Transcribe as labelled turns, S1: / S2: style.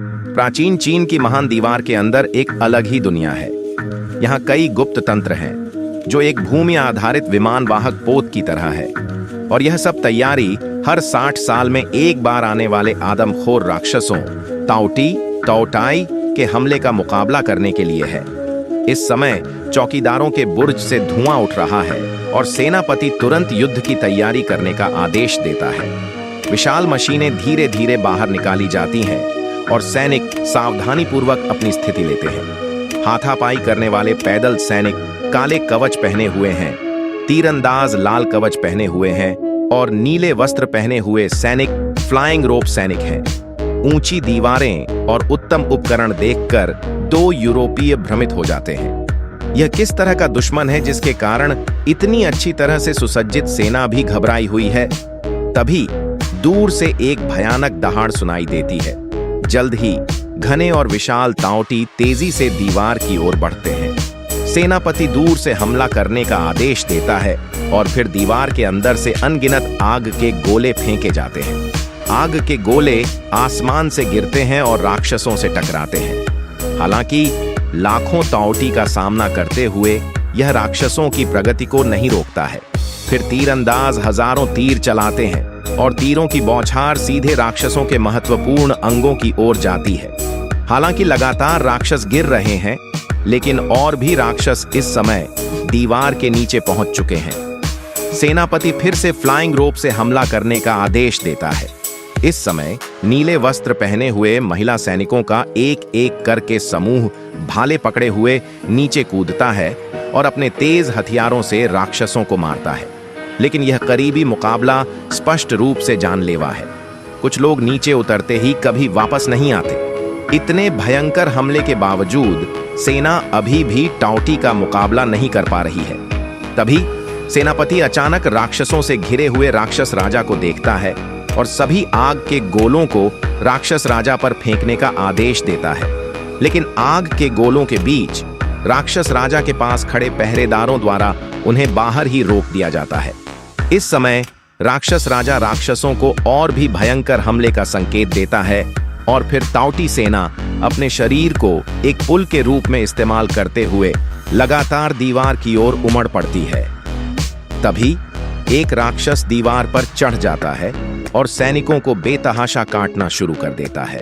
S1: प्राचीन चीन की महान दीवार के अंदर एक अलग ही दुनिया है। यहाँ कई गुप्त तंत्र हैं जो एक भूमि आधारित विमान वाहक पोत की तरह है, और यह सब तैयारी हर 60 साल में एक बार आने वाले आदमखोर राक्षसों ताओटी ताओटाई के हमले का मुकाबला करने के लिए है। इस समय चौकीदारों के बुर्ज से धुआं उठ रहा है और सेनापति तुरंत युद्ध की तैयारी करने का आदेश देता है। विशाल मशीनें धीरे धीरे बाहर निकाली जाती हैं और सैनिक सावधानीपूर्वक अपनी स्थिति लेते हैं। हाथापाई करने वाले पैदल सैनिक काले कवच पहने हुए हैं, तीरंदाज लाल कवच पहने हुए हैं और नीले वस्त्र पहने हुए सैनिक फ्लाइंग रोप सैनिक हैं। ऊंची दीवारें और उत्तम उपकरण देखकर 2 यूरोपीय भ्रमित हो जाते हैं। यह किस तरह का दुश्मन है जिसके कारण इतनी अच्छी तरह से सुसज्जित सेना भी घबराई हुई है। तभी दूर से एक भयानक दहाड़ सुनाई देती है। जल्द ही घने और विशाल ताओटी तेजी से दीवार की ओर बढ़ते हैं। सेनापति दूर से हमला करने का आदेश देता है और फिर दीवार के अंदर से अनगिनत आग के गोले फेंके जाते हैं। आग के गोले आसमान से गिरते हैं और राक्षसों से टकराते हैं। हालांकि लाखों ताओटी का सामना करते हुए यह राक्षसों की प्रगति को नहीं रोकता है। फिर तीरंदाज हजारों तीर चलाते हैं और तीरों की बौछार सीधे राक्षसों के महत्वपूर्ण अंगों की ओर जाती है। हालांकि लगातार राक्षस गिर रहे हैं, लेकिन और भी राक्षस इस समय दीवार के नीचे पहुंच चुके हैं। सेनापति फिर से फ्लाइंग रोप से हमला करने का आदेश देता है। इस समय नीले वस्त्र पहने हुए महिला सैनिकों का एक एक करके समूह भाले पकड़े हुए नीचे कूदता है और अपने तेज हथियारों से राक्षसों को मारता है। लेकिन यह करीबी मुकाबला स्पष्ट रूप से जानलेवा है। कुछ लोग नीचे उतरते ही कभी वापस नहीं आते। इतने भयंकर हमले के बावजूद सेना अभी भी ताओटी का मुकाबला नहीं कर पा रही है। तभी सेनापति अचानक राक्षसों से घिरे हुए राक्षस राजा को देखता है और सभी आग के गोलों को राक्षस राजा पर फेंकने का आदेश देता है। लेकिन आग के गोलों के बीच राक्षस राजा के पास खड़े पहरेदारों द्वारा उन्हें बाहर ही रोक दिया जाता है। इस समय राक्षस राजा राक्षसों को और भी भयंकर हमले का संकेत देता है और फिर ताओटी सेना अपने शरीर को एक पुल के रूप में इस्तेमाल करते हुए लगातार दीवार की ओर उमड़ पड़ती है। तभी एक राक्षस दीवार पर चढ़ जाता है और सैनिकों को बेतहाशा काटना शुरू कर देता है।